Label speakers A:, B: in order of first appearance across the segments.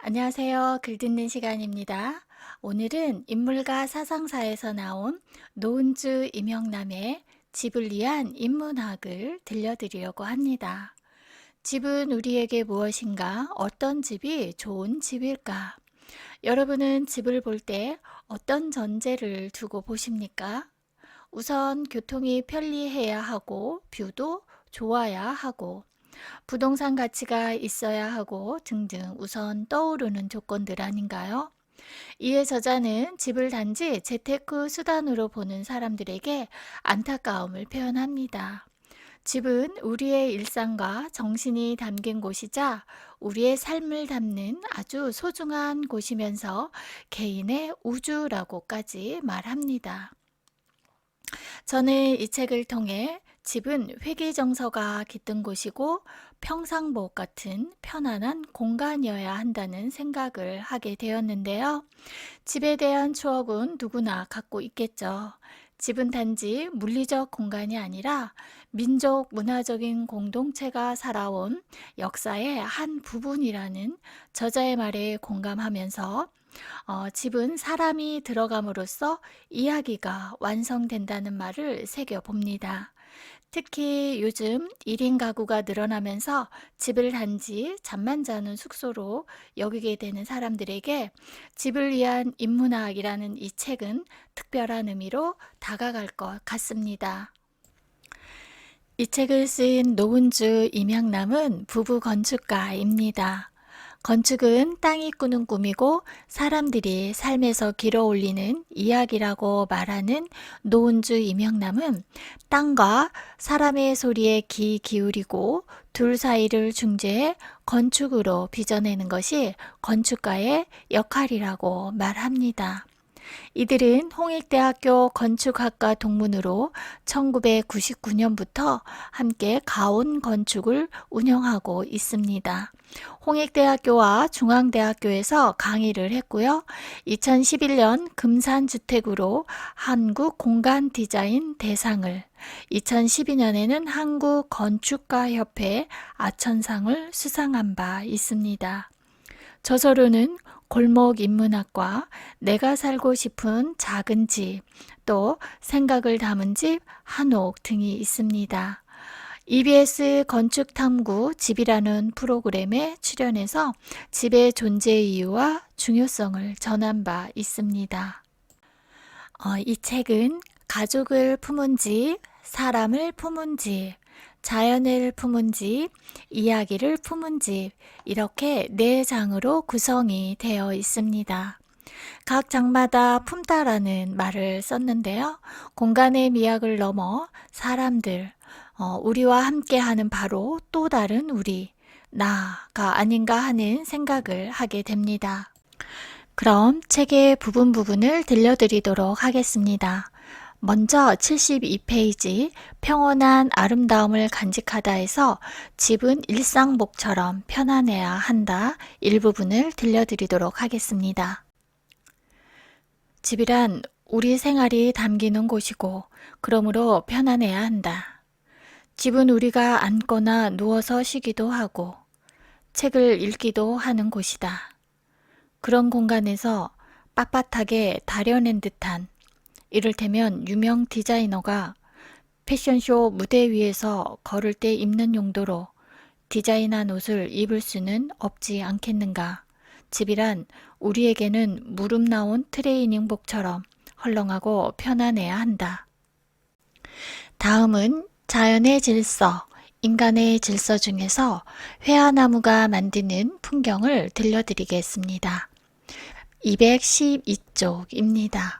A: 안녕하세요. 글 듣는 시간입니다. 오늘은 인물과 사상사에서 나온 노은주 임영남의 집을 위한 인문학을 들려드리려고 합니다. 집은 우리에게 무엇인가? 어떤 집이 좋은 집일까? 여러분은 집을 볼 때 어떤 전제를 두고 보십니까? 우선 교통이 편리해야 하고 뷰도 좋아야 하고 부동산 가치가 있어야 하고 등등 우선 떠오르는 조건들 아닌가요? 이에 저자는 집을 단지 재테크 수단으로 보는 사람들에게 안타까움을 표현합니다. 집은 우리의 일상과 정신이 담긴 곳이자 우리의 삶을 담는 아주 소중한 곳이면서 개인의 우주라고까지 말합니다. 저는 이 책을 통해 집은 회귀정서가 깃든 곳이고 평상복 같은 편안한 공간이어야 한다는 생각을 하게 되었는데요. 집에 대한 추억은 누구나 갖고 있겠죠. 집은 단지 물리적 공간이 아니라 민족 문화적인 공동체가 살아온 역사의 한 부분이라는 저자의 말에 공감하면서 집은 사람이 들어감으로써 이야기가 완성된다는 말을 새겨봅니다. 특히 요즘 1인 가구가 늘어나면서 집을 단지 잠만 자는 숙소로 여기게 되는 사람들에게 집을 위한 인문학이라는 이 책은 특별한 의미로 다가갈 것 같습니다. 이 책을 쓴 노은주 임영남은 부부 건축가입니다. 건축은 땅이 꾸는 꿈이고 사람들이 삶에서 길어올리는 이야기라고 말하는 노은주 임영남은 땅과 사람의 소리에 귀 기울이고 둘 사이를 중재해 건축으로 빚어내는 것이 건축가의 역할이라고 말합니다. 이들은 홍익대학교 건축학과 동문으로 1999년부터 함께 가온 건축을 운영하고 있습니다. 홍익대학교와 중앙대학교에서 강의를 했고요. 2011년 금산주택으로 한국공간디자인 대상을, 2012년에는 한국건축가협회 아천상을 수상한 바 있습니다. 저서로는 골목인문학과 내가 살고 싶은 작은 집, 또 생각을 담은 집, 한옥 등이 있습니다. EBS 건축탐구 집이라는 프로그램에 출연해서 집의 존재 이유와 중요성을 전한 바 있습니다. 이 책은 가족을 품은 집, 사람을 품은 집, 자연을 품은 집, 이야기를 품은 집, 이렇게 4장으로 구성이 되어 있습니다. 각 장마다 품다라는 말을 썼는데요. 공간의 미학을 넘어 사람들, 우리와 함께하는 바로 또 다른 우리, 나가 아닌가 하는 생각을 하게 됩니다. 그럼 책의 부분을 들려드리도록 하겠습니다. 먼저 72페이지 평온한 아름다움을 간직하다에서 집은 일상복처럼 편안해야 한다 일부분을 들려드리도록 하겠습니다. 집이란 우리 생활이 담기는 곳이고 그러므로 편안해야 한다. 집은 우리가 앉거나 누워서 쉬기도 하고 책을 읽기도 하는 곳이다. 그런 공간에서 빳빳하게 다려낸 듯한 이를테면 유명 디자이너가 패션쇼 무대 위에서 걸을 때 입는 용도로 디자인한 옷을 입을 수는 없지 않겠는가. 집이란 우리에게는 무릎 나온 트레이닝복처럼 헐렁하고 편안해야 한다. 다음은 자연의 질서, 인간의 질서 중에서 회화나무가 만드는 풍경을 들려드리겠습니다. 212쪽입니다.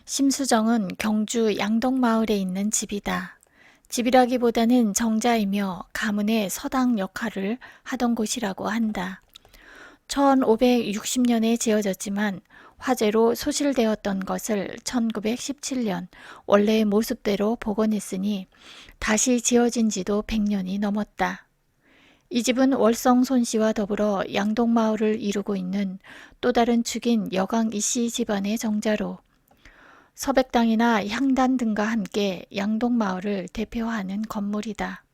A: 심수정은 경주 양덕마을에 있는 집이다. 집이라기보다는 정자이며 가문의 서당 역할을 하던 곳이라고 한다. 1560년에 지어졌지만 화재로 소실되었던 것을 1917년 원래의 모습대로 복원했으니 다시 지어진 지도 100년이 넘었다. 이 집은 월성 손씨와 더불어 양덕마을을 이루고 있는 또 다른 축인 여강 이씨 집안의 정자로 서백당이나 향단 등과 함께 양덕마을을 대표하는 건물이다.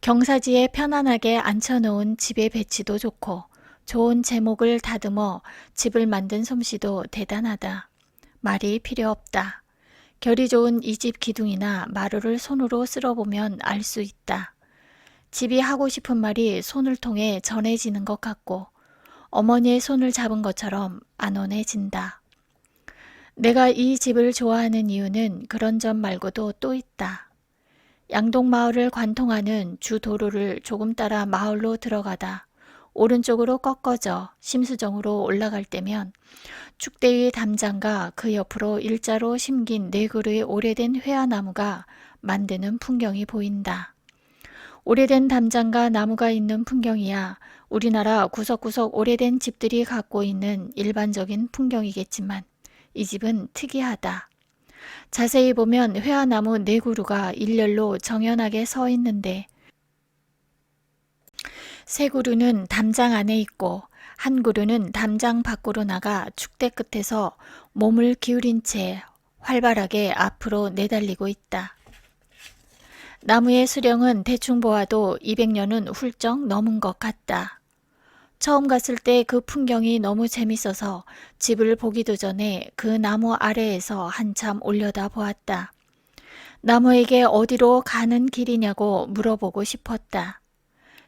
A: 경사지에 편안하게 앉혀놓은 집의 배치도 좋고 좋은 제목을 다듬어 집을 만든 솜씨도 대단하다. 말이 필요 없다. 결이 좋은 이 집 기둥이나 마루를 손으로 쓸어보면 알 수 있다. 집이 하고 싶은 말이 손을 통해 전해지는 것 같고 어머니의 손을 잡은 것처럼 안온해진다. 내가 이 집을 좋아하는 이유는 그런 점 말고도 또 있다. 양동마을을 관통하는 주 도로를 조금 따라 마을로 들어가다 오른쪽으로 꺾어져 심수정으로 올라갈 때면 축대위 담장과 그 옆으로 일자로 심긴 네 그루의 오래된 회화나무가 만드는 풍경이 보인다. 오래된 담장과 나무가 있는 풍경이야 우리나라 구석구석 오래된 집들이 갖고 있는 일반적인 풍경이겠지만 이 집은 특이하다. 자세히 보면 회화나무 네 그루가 일렬로 정연하게 서 있는데 세 그루는 담장 안에 있고 한 그루는 담장 밖으로 나가 축대 끝에서 몸을 기울인 채 활발하게 앞으로 내달리고 있다. 나무의 수령은 대충 보아도 200년은 훌쩍 넘은 것 같다. 처음 갔을 때 그 풍경이 너무 재밌어서 집을 보기도 전에 그 나무 아래에서 한참 올려다 보았다. 나무에게 어디로 가는 길이냐고 물어보고 싶었다.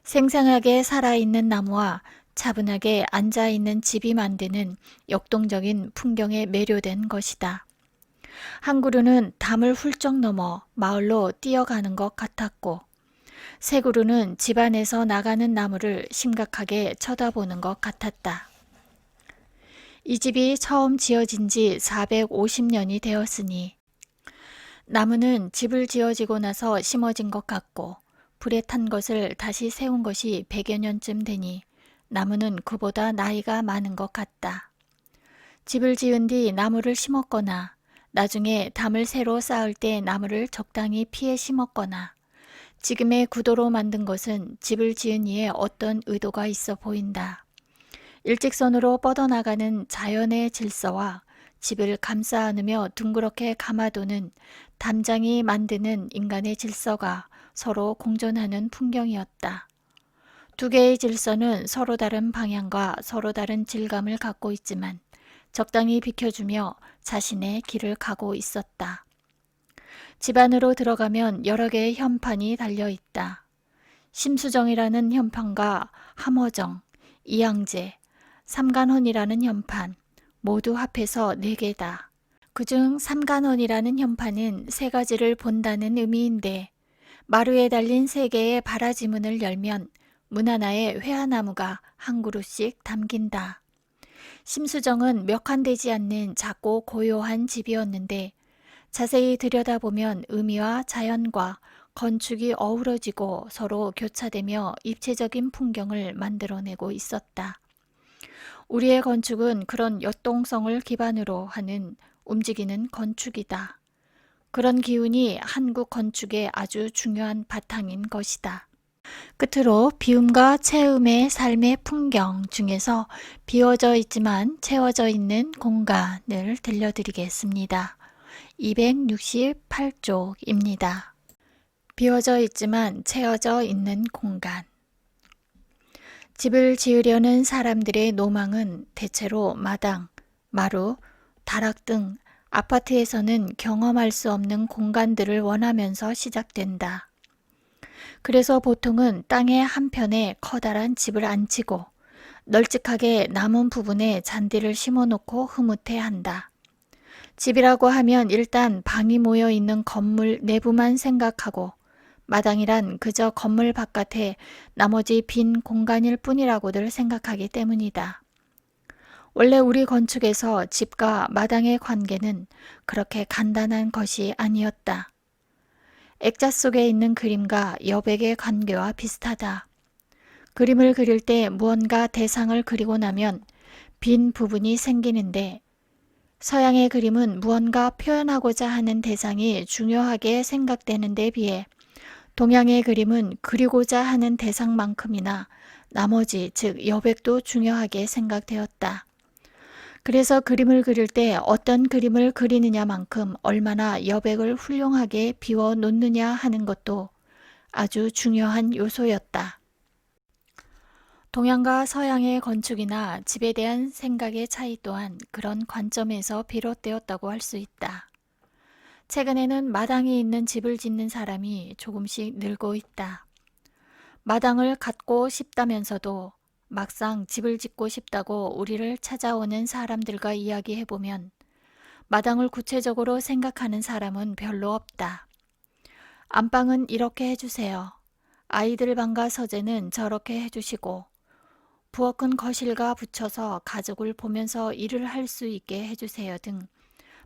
A: 생생하게 살아있는 나무와 차분하게 앉아있는 집이 만드는 역동적인 풍경에 매료된 것이다. 한 그루는 담을 훌쩍 넘어 마을로 뛰어가는 것 같았고 세 그루는 집 안에서 나가는 나무를 심각하게 쳐다보는 것 같았다. 이 집이 처음 지어진 지 450년이 되었으니 나무는 집을 지어지고 나서 심어진 것 같고 불에 탄 것을 다시 세운 것이 100여 년쯤 되니 나무는 그보다 나이가 많은 것 같다. 집을 지은 뒤 나무를 심었거나 나중에 담을 새로 쌓을 때 나무를 적당히 피해 심었거나 지금의 구도로 만든 것은 집을 지은 이에 어떤 의도가 있어 보인다. 일직선으로 뻗어나가는 자연의 질서와 집을 감싸 안으며 둥그렇게 감아도는 담장이 만드는 인간의 질서가 서로 공존하는 풍경이었다. 두 개의 질서는 서로 다른 방향과 서로 다른 질감을 갖고 있지만 적당히 비켜주며 자신의 길을 가고 있었다. 집 안으로 들어가면 여러 개의 현판이 달려있다. 심수정이라는 현판과 함어정, 이양제, 삼간헌이라는 현판 모두 합해서 4개다. 그중 삼간헌이라는 현판은 3가지를 본다는 의미인데 마루에 달린 3개의 바라지문을 열면 문 하나에 회화나무가 한 그루씩 담긴다. 심수정은 멱한되지 않는 작고 고요한 집이었는데 자세히 들여다보면 의미와 자연과 건축이 어우러지고 서로 교차되며 입체적인 풍경을 만들어내고 있었다. 우리의 건축은 그런 역동성을 기반으로 하는 움직이는 건축이다. 그런 기운이 한국 건축의 아주 중요한 바탕인 것이다. 끝으로 비움과 채움의 삶의 풍경 중에서 비워져 있지만 채워져 있는 공간을 들려드리겠습니다. 268쪽입니다. 비워져 있지만 채워져 있는 공간. 집을 지으려는 사람들의 로망은 대체로 마당, 마루, 다락 등 아파트에서는 경험할 수 없는 공간들을 원하면서 시작된다. 그래서 보통은 땅의 한편에 커다란 집을 안치고 널찍하게 남은 부분에 잔디를 심어놓고 흐뭇해한다. 집이라고 하면 일단 방이 모여 있는 건물 내부만 생각하고 마당이란 그저 건물 바깥에 나머지 빈 공간일 뿐이라고들 생각하기 때문이다. 원래 우리 건축에서 집과 마당의 관계는 그렇게 간단한 것이 아니었다. 액자 속에 있는 그림과 여백의 관계와 비슷하다. 그림을 그릴 때 무언가 대상을 그리고 나면 빈 부분이 생기는데 서양의 그림은 무언가 표현하고자 하는 대상이 중요하게 생각되는 데 비해 동양의 그림은 그리고자 하는 대상만큼이나 나머지 즉 여백도 중요하게 생각되었다. 그래서 그림을 그릴 때 어떤 그림을 그리느냐만큼 얼마나 여백을 훌륭하게 비워 놓느냐 하는 것도 아주 중요한 요소였다. 동양과 서양의 건축이나 집에 대한 생각의 차이 또한 그런 관점에서 비롯되었다고 할 수 있다. 최근에는 마당이 있는 집을 짓는 사람이 조금씩 늘고 있다. 마당을 갖고 싶다면서도 막상 집을 짓고 싶다고 우리를 찾아오는 사람들과 이야기해보면 마당을 구체적으로 생각하는 사람은 별로 없다. 안방은 이렇게 해주세요. 아이들 방과 서재는 저렇게 해주시고 부엌은 거실과 붙여서 가족을 보면서 일을 할 수 있게 해주세요 등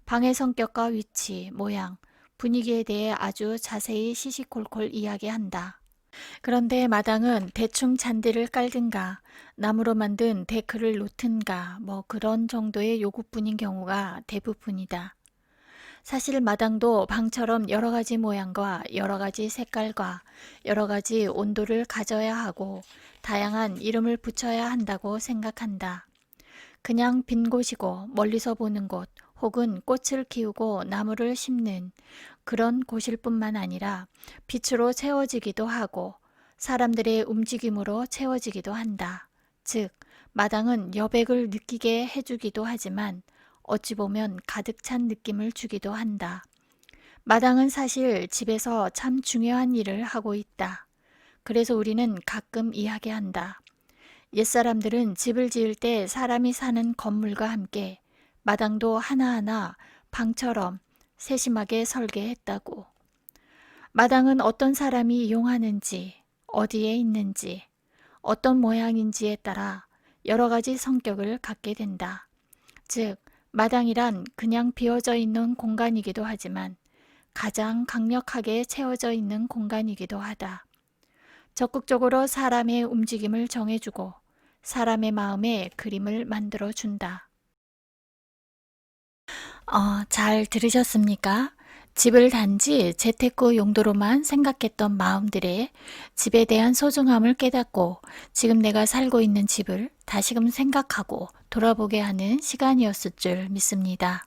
A: 방의 성격과 위치, 모양, 분위기에 대해 아주 자세히 시시콜콜 이야기한다. 그런데 마당은 대충 잔디를 깔든가 나무로 만든 데크를 놓든가 뭐 그런 정도의 요구뿐인 경우가 대부분이다. 사실 마당도 방처럼 여러 가지 모양과 여러 가지 색깔과 여러 가지 온도를 가져야 하고 다양한 이름을 붙여야 한다고 생각한다. 그냥 빈 곳이고 멀리서 보는 곳 혹은 꽃을 키우고 나무를 심는 그런 곳일 뿐만 아니라 빛으로 채워지기도 하고 사람들의 움직임으로 채워지기도 한다. 즉, 마당은 여백을 느끼게 해주기도 하지만 어찌 보면 가득 찬 느낌을 주기도 한다. 마당은 사실 집에서 참 중요한 일을 하고 있다. 그래서 우리는 가끔 이야기한다. 옛사람들은 집을 지을 때 사람이 사는 건물과 함께 마당도 하나하나 방처럼 세심하게 설계했다고. 마당은 어떤 사람이 이용하는지, 어디에 있는지, 어떤 모양인지에 따라 여러 가지 성격을 갖게 된다. 즉, 마당이란 그냥 비어져 있는 공간이기도 하지만 가장 강력하게 채워져 있는 공간이기도 하다. 적극적으로 사람의 움직임을 정해주고 사람의 마음에 그림을 만들어준다. 잘 들으셨습니까? 집을 단지 재테크 용도로만 생각했던 마음들의 집에 대한 소중함을 깨닫고 지금 내가 살고 있는 집을 다시금 생각하고 돌아보게 하는 시간이었을 줄 믿습니다.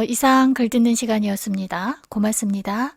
A: 이상 글 듣는 시간이었습니다. 고맙습니다.